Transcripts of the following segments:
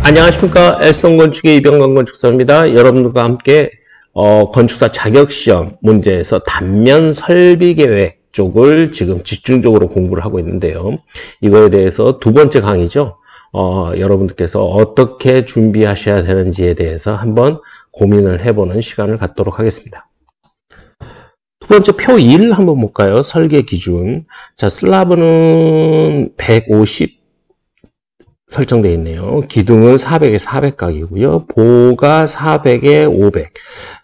안녕하십니까. 엘성건축의 이병관 건축사입니다. 여러분들과 함께 건축사 자격시험 문제에서 단면 설비계획 쪽을 지금 집중적으로 공부를 하고 있는데요. 이거에 대해서 두 번째 강의죠. 여러분들께서 어떻게 준비하셔야 되는지에 대해서 한번 고민을 해보는 시간을 갖도록 하겠습니다. 두 번째 표 1 한번 볼까요? 설계 기준. 자, 슬라브는 150 설정되어 있네요. 기둥은 400에 400각이고요. 보가 400에 500.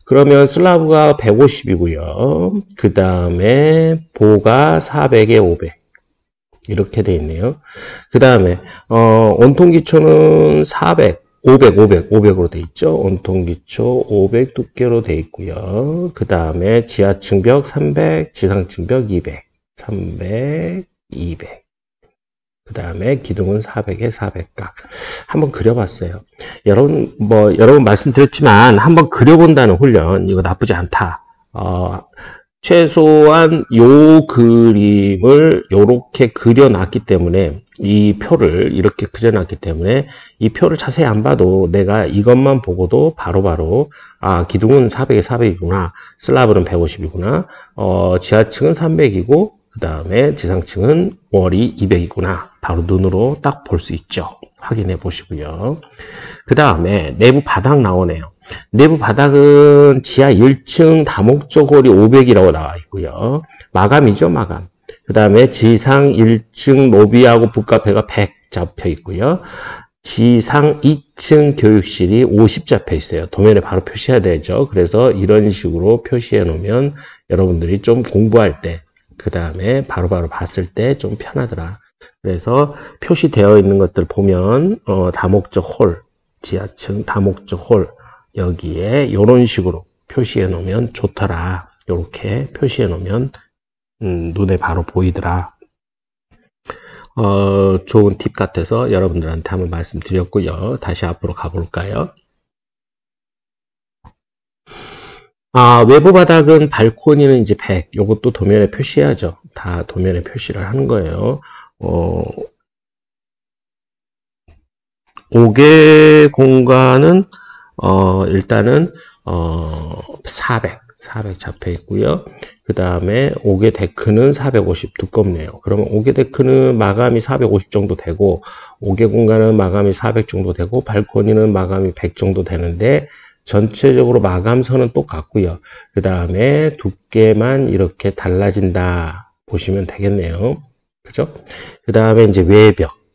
그러면 슬라브가 150이고요. 그 다음에 보가 400에 500. 이렇게 되어 있네요. 그 다음에 온통기초는 400, 500, 500으로 되어 있죠. 온통기초 500 두께로 되어 있고요. 그 다음에 지하층 벽 300, 지상층 벽 200. 300, 200. 그 다음에 기둥은 400에 400각. 한번 그려봤어요. 여러분 말씀드렸지만 한번 그려본다는 훈련, 이거 나쁘지 않다. 최소한 요 그림을 요렇게 그려놨기 때문에, 이 표를 이렇게 그려놨기 때문에 이 표를 자세히 안 봐도 내가 이것만 보고도 바로바로 기둥은 400에 400이구나, 슬라브는 150이구나, 지하층은 300이고 그 다음에 지상층은 월이 200이구나. 바로 눈으로 딱 볼 수 있죠. 확인해 보시고요. 그 다음에 내부 바닥 나오네요. 내부 바닥은 지하 1층 다목적 홀이 500이라고 나와 있고요. 마감이죠, 마감. 그 다음에 지상 1층 로비하고 북카페가 100 잡혀 있고요. 지상 2층 교육실이 50 잡혀 있어요. 도면에 바로 표시해야 되죠. 그래서 이런 식으로 표시해 놓으면 여러분들이 좀 공부할 때, 그 다음에 바로바로 봤을 때 좀 편하더라. 그래서 표시되어 있는 것들 보면 다목적 홀, 지하층 다목적 홀, 여기에 이런 식으로 표시해 놓으면 좋더라. 이렇게 표시해 놓으면 눈에 바로 보이더라. 좋은 팁 같아서 여러분들한테 한번 말씀드렸고요. 다시 앞으로 가볼까요? 외부 바닥은 발코니는 이제 100. 요것도 도면에 표시해야죠. 다 도면에 표시를 하는 거예요. 5개 공간은, 일단은, 400 잡혀 있고요. 그 다음에 5개 데크는 450 두껍네요. 그러면 5개 데크는 마감이 450 정도 되고, 5개 공간은 마감이 400 정도 되고, 발코니는 마감이 100 정도 되는데, 전체적으로 마감선은 똑같고요. 그 다음에 두께만 이렇게 달라진다 보시면 되겠네요. 그죠? 그 다음에 이제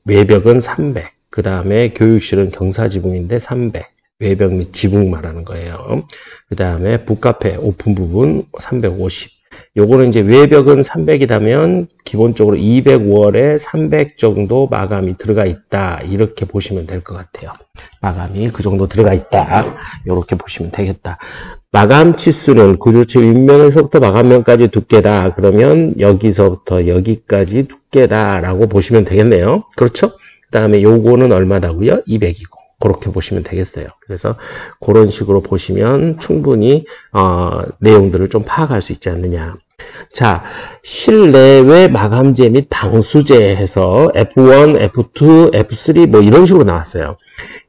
외벽은 300. 그 다음에 교육실은 경사지붕인데 300. 외벽 및 지붕 말하는 거예요. 그 다음에 북카페 오픈 부분 350. 요거는 이제 외벽은 300이라면 기본적으로 205월에 300 정도 마감이 들어가 있다. 이렇게 보시면 될 것 같아요. 마감이 그 정도 들어가 있다. 이렇게 보시면 되겠다. 마감 치수는 구조체 윗면에서부터 마감면까지 두께다. 그러면 여기서부터 여기까지 두께다라고 보시면 되겠네요. 그렇죠? 그 다음에 요거는 얼마다고요? 200이고. 그렇게 보시면 되겠어요. 그래서 그런 식으로 보시면 충분히 내용들을 좀 파악할 수 있지 않느냐. 자, 실내외 마감재 및 방수재 해서 F1, F2, F3 뭐 이런 식으로 나왔어요.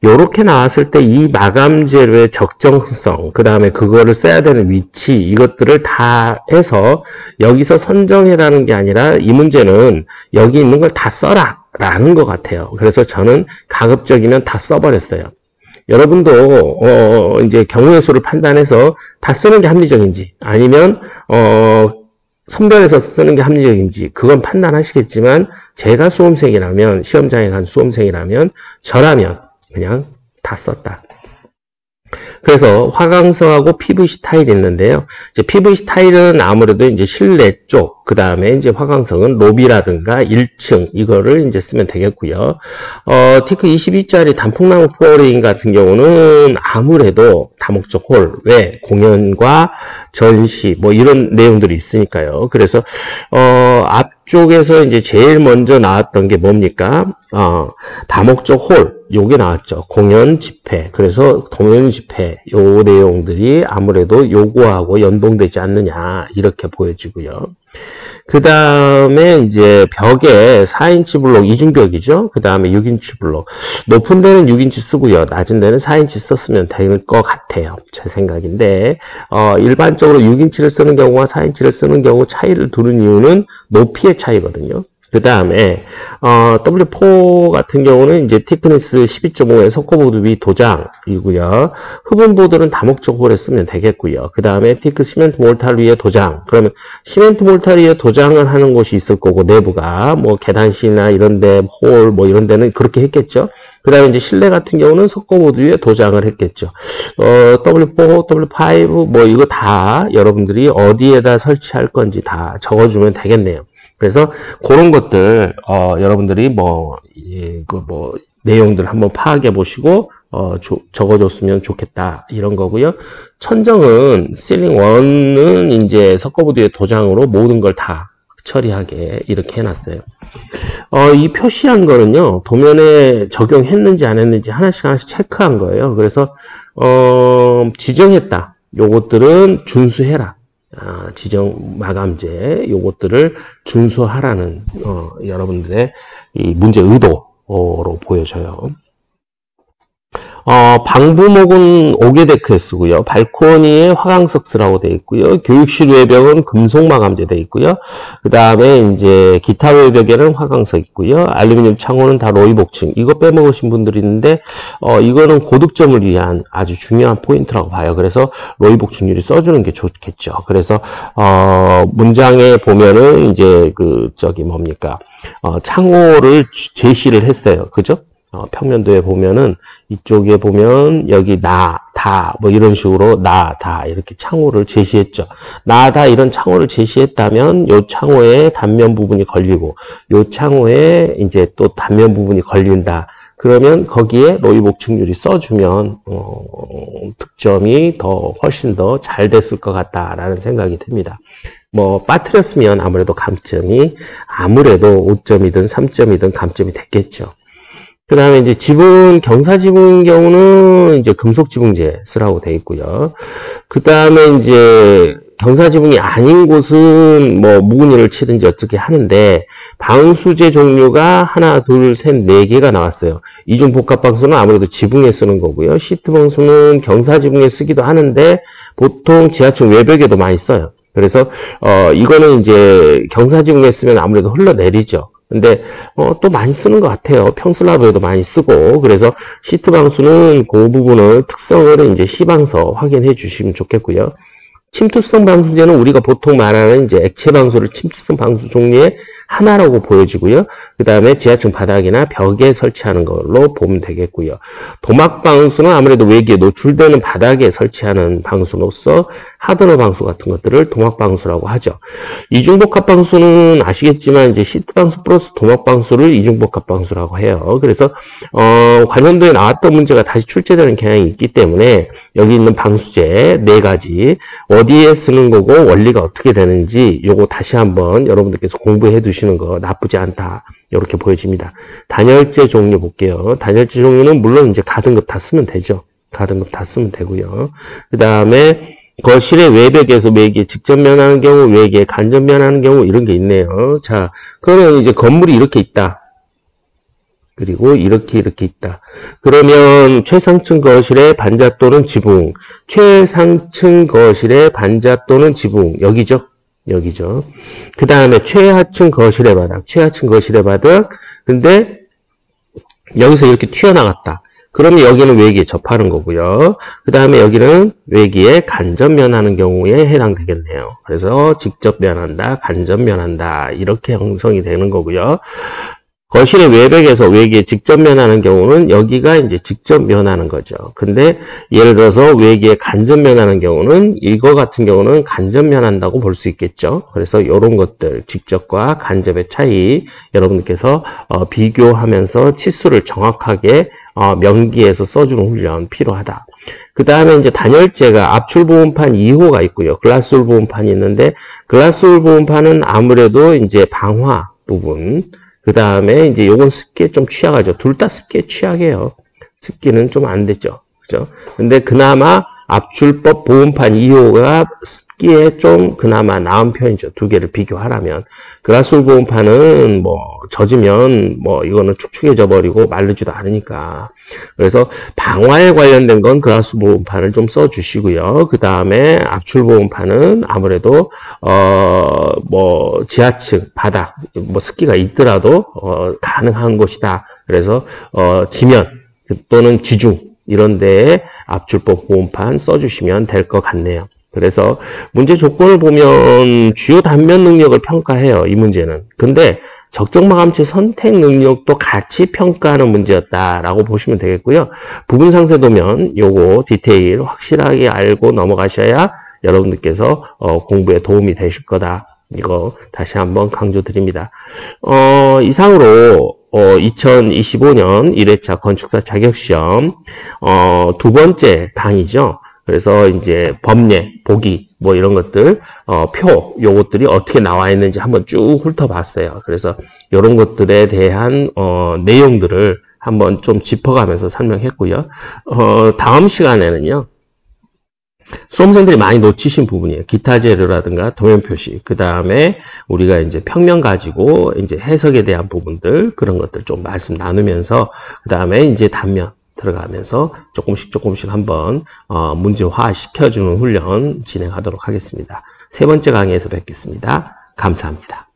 요렇게 나왔을 때 이 마감재의 적정성, 그 다음에 그거를 써야 되는 위치, 이것들을 다 해서 여기서 선정해라는 게 아니라 이 문제는 여기 있는 걸 다 써라 라는 것 같아요. 그래서 저는 가급적이면 다 써버렸어요. 여러분도 이제 경우의 수를 판단해서 다 쓰는 게 합리적인지, 아니면 선별해서 쓰는 게 합리적인지 그건 판단하시겠지만, 제가 수험생이라면, 시험장에 간 수험생이라면, 저라면 그냥 다 썼다. 그래서 화강석하고 PVC 타일이 있는데요. 이제 PVC 타일은 아무래도 이제 실내 쪽, 그 다음에 이제 화강석은 로비라든가 1층, 이거를 이제 쓰면 되겠고요. 티크 22짜리 단풍나무 플로어링 같은 경우는 아무래도 다목적 홀, 왜? 공연과 전시, 뭐 이런 내용들이 있으니까요. 그래서, 앞쪽에서 이제 제일 먼저 나왔던 게 뭡니까? 다목적 홀, 요게 나왔죠. 공연 집회. 그래서 공연 집회, 요 내용들이 아무래도 요거하고 연동되지 않느냐, 이렇게 보여지고요. 그 다음에 이제 벽에 4인치 블록 이중벽이죠. 그 다음에 6인치 블록. 높은 데는 6인치 쓰고요. 낮은 데는 4인치 썼으면 될 것 같아요. 제 생각인데, 일반적으로 6인치를 쓰는 경우와 4인치를 쓰는 경우 차이를 두는 이유는 높이의 차이거든요. 그 다음에 W4 같은 경우는 이제 티크니스 12.5의 석고보드 위 도장이고요. 흡음보드는 다목적으로 쓰면 되겠고요. 그 다음에 티크 시멘트 몰탈 위에 도장. 그러면 시멘트 몰탈 위에 도장을 하는 곳이 있을 거고, 내부가 뭐 계단실이나 이런데 홀 뭐 이런 데는 그렇게 했겠죠. 그 다음에 이제 실내 같은 경우는 석고보드 위에 도장을 했겠죠. W4, W5 뭐 이거 다 여러분들이 어디에다 설치할 건지 다 적어주면 되겠네요. 그래서 그런 것들 여러분들이 내용들 한번 파악해 보시고 적어줬으면 좋겠다 이런 거고요. 천정은 실링 1은 이제 석고보드의 도장으로 모든 걸 다 처리하게 이렇게 해놨어요. 이 표시한 거는요, 도면에 적용했는지 안 했는지 하나씩 체크한 거예요. 그래서 지정했다. 요것들은 준수해라. 지정 마감재 요것들을 준수하라는 여러분들의 이 문제 의도로 보여져요. 방부목은 오게데크에 쓰고요. 발코니에 화강석스라고 되어 있고요. 교육실 외벽은 금속 마감재 되어 있고요. 그 다음에 이제 기타 외벽에는 화강석 있고요. 알루미늄 창호는 다 로이복층. 이거 빼먹으신 분들이 있는데 이거는 고득점을 위한 아주 중요한 포인트라고 봐요. 그래서 로이복층률이 써주는 게 좋겠죠. 그래서 문장에 보면은 이제 창호를 제시를 했어요. 그죠? 평면도에 보면은 이쪽에 보면 여기 나, 다 뭐 이런 식으로 나, 다 이렇게 창호를 제시했죠. 나, 다 이런 창호를 제시했다면 요 창호에 단면 부분이 걸리고 요 창호에 이제 또 단면 부분이 걸린다. 그러면 거기에 로이복층률이 써주면 득점이 훨씬 더 잘 됐을 것 같다라는 생각이 듭니다. 빠뜨렸으면 아무래도 감점이 아무래도 5점이든 3점이든 감점이 됐겠죠. 그 다음에 이제 지붕, 경사지붕 경우는 이제 금속지붕재 쓰라고 되어 있고요. 그 다음에 이제 경사지붕이 아닌 곳은 묵은이를 치든지 어떻게 하는데, 방수제 종류가 하나, 둘, 셋, 네 개가 나왔어요. 이중 복합 방수는 아무래도 지붕에 쓰는 거고요. 시트 방수는 경사지붕에 쓰기도 하는데, 보통 지하층 외벽에도 많이 써요. 그래서, 이거는 이제 경사지붕에 쓰면 아무래도 흘러내리죠. 근데 또 많이 쓰는 것 같아요. 평슬라브에도 많이 쓰고. 그래서 시트 방수는 그 부분을 특성을 이제 시방서 확인해 주시면 좋겠고요. 침투성 방수제는 우리가 보통 말하는 이제 액체 방수를 침투성 방수 종류의 하나라고 보여지고요. 그 다음에 지하층 바닥이나 벽에 설치하는 걸로 보면 되겠고요. 도막 방수는 아무래도 외기에 노출되는 바닥에 설치하는 방수로서 하드너 방수 같은 것들을 도막 방수라고 하죠. 이중복합 방수는 아시겠지만 이제 시트 방수 플러스 도막 방수를 이중복합 방수라고 해요. 그래서 관련도에 나왔던 문제가 다시 출제되는 경향이 있기 때문에 여기 있는 방수제 4가지 어디에 쓰는 거고 원리가 어떻게 되는지 요거 다시 한번 여러분들께서 공부해 두시는 거 나쁘지 않다. 이렇게 보여집니다. 단열재 종류 볼게요. 단열재 종류는 물론 이제 가든 것 다 쓰면 되죠. 가든 것 다 쓰면 되고요. 그 다음에 거실의 외벽에서 외기에 직접 면하는 경우, 외기에 간접 면하는 경우 이런 게 있네요. 자, 그러면 이제 건물이 이렇게 있다. 그리고 이렇게 있다. 그러면 최상층 거실의 반자 또는 지붕, 최상층 거실의 반자 또는 지붕, 여기죠. 그 다음에 최하층 거실의 바닥, 근데 여기서 이렇게 튀어나갔다. 그러면 여기는 외기에 접하는 거고요. 그 다음에 여기는 외기에 간접 면하는 경우에 해당되겠네요. 그래서 직접 면한다, 간접 면한다, 이렇게 형성이 되는 거고요. 거실의 외벽에서 외기에 직접 면하는 경우는 여기가 이제 직접 면하는 거죠. 근데 예를 들어서 외기에 간접 면하는 경우는 이거 같은 경우는 간접 면한다고 볼 수 있겠죠. 그래서 이런 것들 직접과 간접의 차이 여러분들께서 비교하면서 치수를 정확하게 명기에서 써주는 훈련 필요하다. 그 다음에 이제 단열재가 압출보온판 2호가 있고요. 글라스울 보온판이 있는데 글라스울 보온판은 아무래도 이제 방화 부분, 그 다음에 이제 요건 습기에 좀 취약하죠. 둘 다 습기에 취약해요. 습기는 좀 안 됐죠. 그죠? 근데 그나마 압출법 보온판 2호가 찾기에 좀 그나마 나은 편이죠. 두 개를 비교하라면. 그라솔 보온판은 뭐 젖으면 뭐 이거는 축축해져 버리고 마르지도 않으니까. 그래서 방화에 관련된 건 그라솔 보온판을 좀 써주시고요. 그 다음에 압출 보온판은 아무래도 뭐 지하층, 바닥, 뭐 습기가 있더라도 가능한 곳이다. 그래서 지면 또는 지중 이런 데에 압출법 보온판 써주시면 될 것 같네요. 그래서 문제 조건을 보면 주요 단면 능력을 평가해요. 이 문제는. 근데 적정마감체 선택 능력도 같이 평가하는 문제였다라고 보시면 되겠고요. 부분 상세도면 요거 디테일 확실하게 알고 넘어가셔야 여러분들께서 공부에 도움이 되실 거다. 이거 다시 한번 강조드립니다. 이상으로 2025년 1회차 건축사 자격시험 두 번째 강의죠. 그래서 이제 법례, 보기 뭐 이런 것들 표 요것들이 어떻게 나와 있는지 한번 쭉 훑어봤어요. 그래서 이런 것들에 대한 내용들을 한번 좀 짚어가면서 설명했고요. 다음 시간에는요. 수험생들이 많이 놓치신 부분이에요. 기타 재료라든가 도면 표시, 그 다음에 우리가 이제 평면 가지고 이제 해석에 대한 부분들 그런 것들 좀 말씀 나누면서 그 다음에 이제 단면 들어가면서 조금씩 한번 문제화 시켜주는 훈련 진행하도록 하겠습니다. 세 번째 강의에서 뵙겠습니다. 감사합니다.